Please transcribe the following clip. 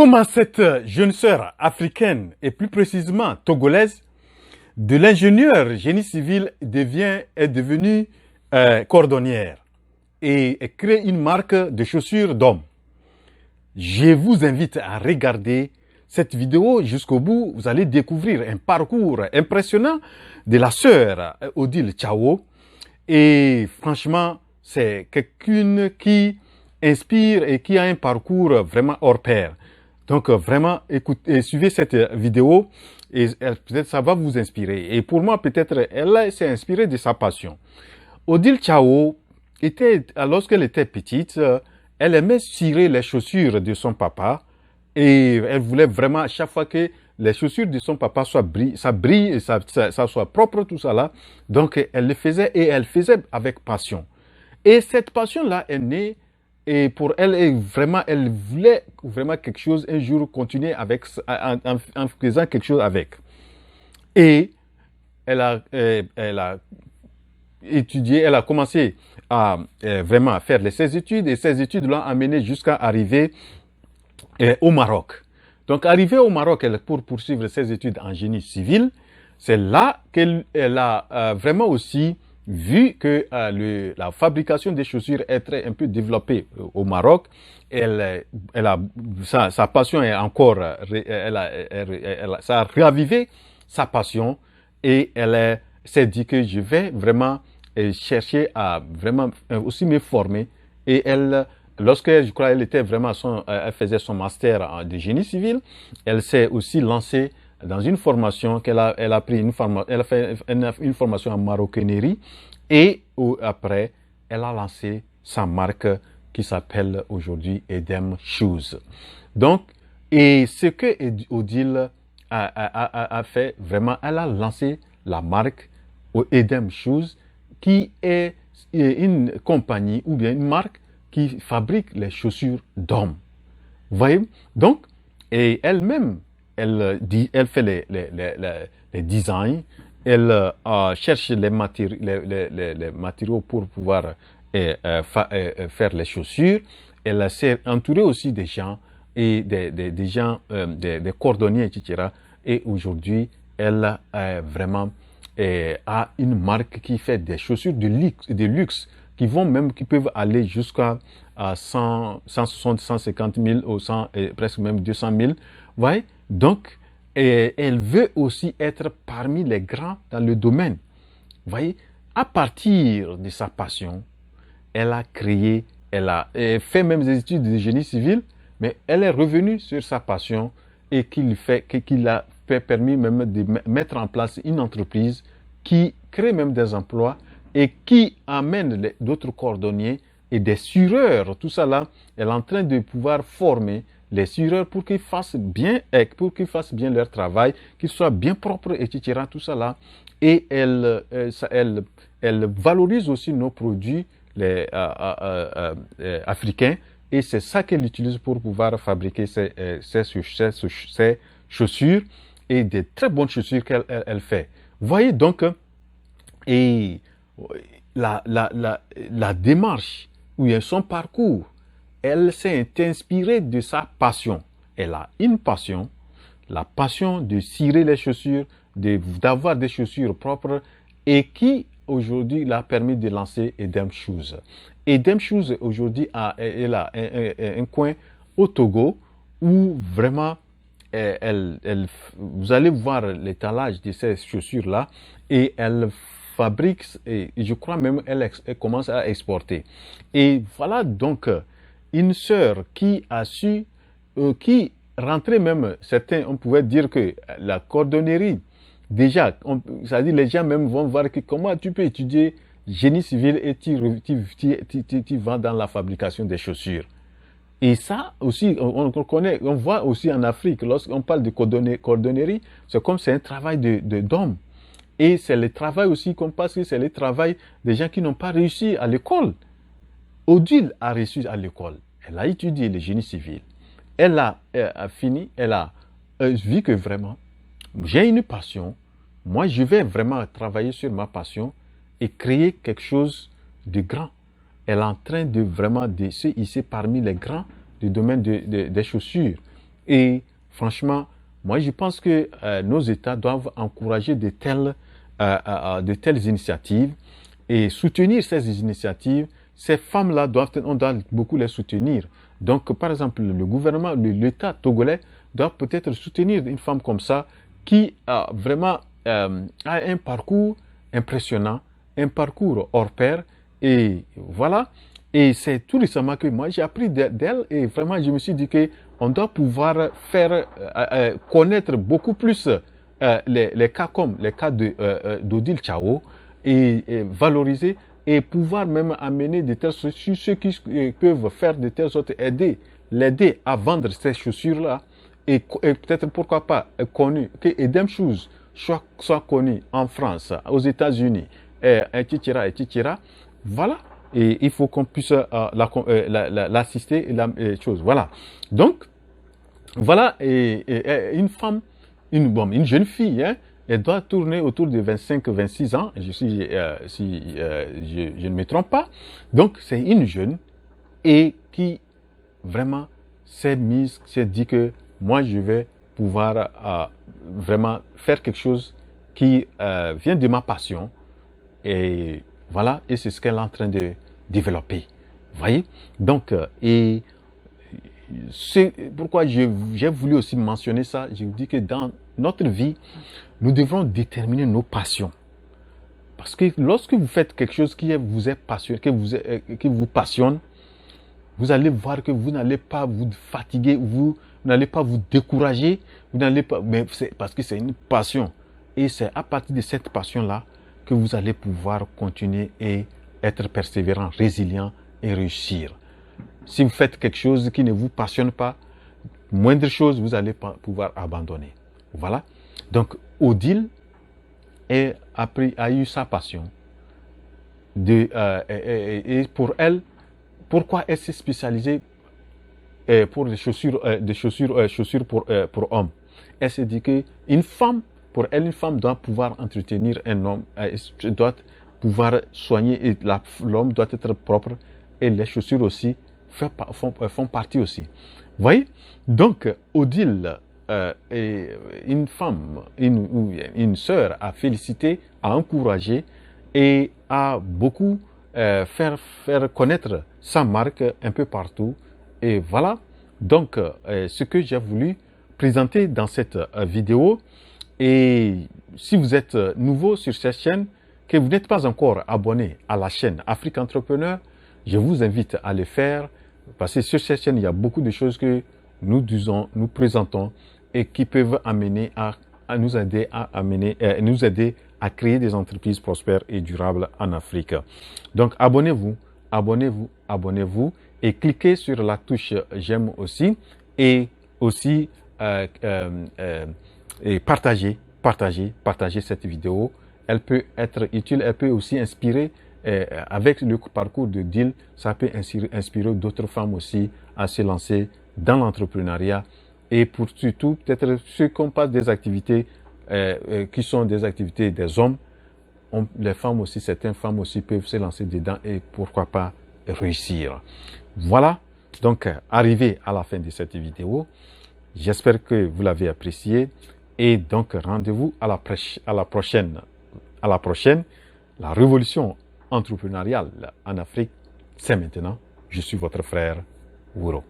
Comment cette jeune sœur africaine, et plus précisément togolaise, de l'ingénieur génie civil est devenue cordonnière et crée une marque de chaussures d'homme. Je vous invite à regarder cette vidéo jusqu'au bout. Vous allez découvrir un parcours impressionnant de la sœur Odile Chao. Et franchement, c'est quelqu'un qui inspire et qui a un parcours vraiment hors pair. Donc vraiment, écoutez, suivez cette vidéo et peut-être ça va vous inspirer. Et pour moi, peut-être, elle s'est inspirée de sa passion. Odile Chao, lorsqu'elle était petite, elle aimait cirer les chaussures de son papa et elle voulait vraiment, à chaque fois que les chaussures de son papa brille, ça soit propre, tout ça là. Donc, elle le faisait et elle faisait avec passion. Et cette passion-là est née et pour elle, elle voulait vraiment quelque chose, un jour continuer avec, en faisant quelque chose avec. Et elle a étudié, elle a commencé à vraiment faire ses études et ses études l'ont amené jusqu'à arriver au Maroc. Donc, arrivée au Maroc, pour poursuivre ses études en génie civil, c'est là qu'elle a vraiment aussi vu que la fabrication des chaussures est un peu développée au Maroc. Sa passion est encore, ça a ravivé sa passion et elle s'est dit que je vais vraiment chercher à vraiment aussi me former et lorsque, je crois, elle faisait son master de génie civil, elle s'est aussi lancée dans une formation elle a fait une formation en maroquinerie et après, elle a lancé sa marque qui s'appelle aujourd'hui Edem Shoes. Donc, et ce que Odile a fait, vraiment, elle a lancé la marque Edem Shoes qui est une compagnie ou bien une marque qui fabrique les chaussures d'hommes. Vous voyez? Donc, et elle-même, elle fait les designs, elle cherche les matériaux pour pouvoir faire les chaussures. Elle s'est entourée aussi des gens, et des gens, des cordonniers, etc. Et aujourd'hui, elle vraiment a une marque qui fait des chaussures de luxe qui peuvent aller jusqu'à 160, 150 000 ou presque même 200 000. Vous voyez? Donc, elle veut aussi être parmi les grands dans le domaine. Vous voyez? À partir de sa passion, elle a créé, elle a fait même des études de génie civil, mais elle est revenue sur sa passion et qu'il a permis même de mettre en place une entreprise qui crée même des emplois et qui amène d'autres cordonniers et des sureurs. Tout ça là, elle est en train de pouvoir former les sureurs pour qu'ils fassent bien leur travail, qu'ils soient bien propres, etc. Tout ça là. Et elle valorise aussi nos produits africains et c'est ça qu'elle utilise pour pouvoir fabriquer ses chaussures et des très bonnes chaussures qu'elle fait. Vous voyez donc, et la démarche, ou son parcours, elle s'est inspirée de sa passion. Elle a une passion, la passion de cirer les chaussures, d'avoir des chaussures propres et qui aujourd'hui l'a permis de lancer Edem Shoes. Edem Shoes aujourd'hui elle a un coin au Togo où vraiment vous allez voir l'étalage de ces chaussures-là et elle fabrique et je crois même elle commence à exporter. Et voilà donc une sœur qui a su, qui rentrait même, certains, on pouvait dire que la cordonnerie, déjà, c'est-à-dire les gens même vont voir que comment tu peux étudier génie civil et tu vas dans la fabrication des chaussures. Et ça aussi, on connaît, on voit aussi en Afrique, lorsqu'on parle de cordonnerie, c'est comme c'est un travail d'homme. Et c'est le travail aussi qu'on passe, c'est le travail des gens qui n'ont pas réussi à l'école. Odile a réussi à l'école. Elle a étudié le génie civil. Elle a fini, elle a vu que vraiment, j'ai une passion. Moi, je vais vraiment travailler sur ma passion et créer quelque chose de grand. Elle est en train de vraiment se hisser parmi les grands du domaine des chaussures. Et franchement, moi, je pense que nos États doivent encourager de telles initiatives et soutenir ces initiatives. Ces femmes-là on doit beaucoup les soutenir. Donc, par exemple, le gouvernement, l'État togolais doit peut-être soutenir une femme comme ça qui a vraiment a un parcours impressionnant, un parcours hors pair. Et voilà. Et c'est tout récemment que moi j'ai appris d'elle et vraiment je me suis dit que on doit pouvoir faire connaître beaucoup plus les cas comme les cas d'Odile Chao et valoriser et pouvoir même amener de telles sortes, ceux qui peuvent faire de telles sortes, l'aider à vendre ces chaussures-là et peut-être pourquoi pas connu, que Edem Shoes soit connu en France, aux États-Unis, etc., etc. Voilà. Et il faut qu'on puisse l'assister et la chose. Voilà. Donc, voilà, et une femme, une jeune fille, hein, elle doit tourner autour de 25-26 ans, si je ne me trompe pas. Donc, c'est une jeune et qui vraiment s'est dit que moi, je vais pouvoir vraiment faire quelque chose qui vient de ma passion. Et voilà, et c'est ce qu'elle est en train de développer. Vous voyez? Donc, et c'est pourquoi j'ai voulu aussi mentionner ça. Je vous dis que dans notre vie, nous devrons déterminer nos passions. Parce que lorsque vous faites quelque chose qui vous est passionné, qui vous passionne, vous allez voir que vous n'allez pas vous fatiguer, vous n'allez pas vous décourager, vous n'allez pas, mais c'est parce que c'est une passion. Et c'est à partir de cette passion-là que vous allez pouvoir continuer et être persévérant, résilient et réussir. Si vous faites quelque chose qui ne vous passionne pas, moindre chose, vous allez pouvoir abandonner. Voilà. Donc, Odile a eu sa passion. Et pour elle, pourquoi elle s'est spécialisée pour des chaussures pour hommes? Elle s'est dit qu'une femme, pour elle, une femme doit pouvoir entretenir un homme, doit pouvoir soigner, et l'homme doit être propre, et les chaussures aussi font partie aussi. Vous voyez? Donc, Odile est une femme, une sœur à féliciter, à encourager et à beaucoup faire connaître sa marque un peu partout. Et voilà, donc, ce que j'ai voulu présenter dans cette vidéo. Et si vous êtes nouveau sur cette chaîne, que vous n'êtes pas encore abonné à la chaîne Afrique Entrepreneur, je vous invite à le faire parce que sur cette chaîne, il y a beaucoup de choses que nous présentons et qui peuvent amener nous aider à créer des entreprises prospères et durables en Afrique. Donc, abonnez-vous, abonnez-vous, abonnez-vous et cliquez sur la touche j'aime aussi et aussi et partagez cette vidéo. Elle peut être utile, elle peut aussi inspirer. Avec le parcours de Odile, ça peut inspirer d'autres femmes aussi à se lancer dans l'entrepreneuriat et pour surtout peut-être ceux qui ont pas des activités qui sont des activités des hommes, les femmes aussi, certaines femmes aussi peuvent se lancer dedans et pourquoi pas réussir. Voilà, donc arrivé à la fin de cette vidéo. J'espère que vous l'avez apprécié et donc rendez-vous à la prochaine. La révolution entrepreneuriale en Afrique, c'est maintenant. Je suis votre frère Wuro.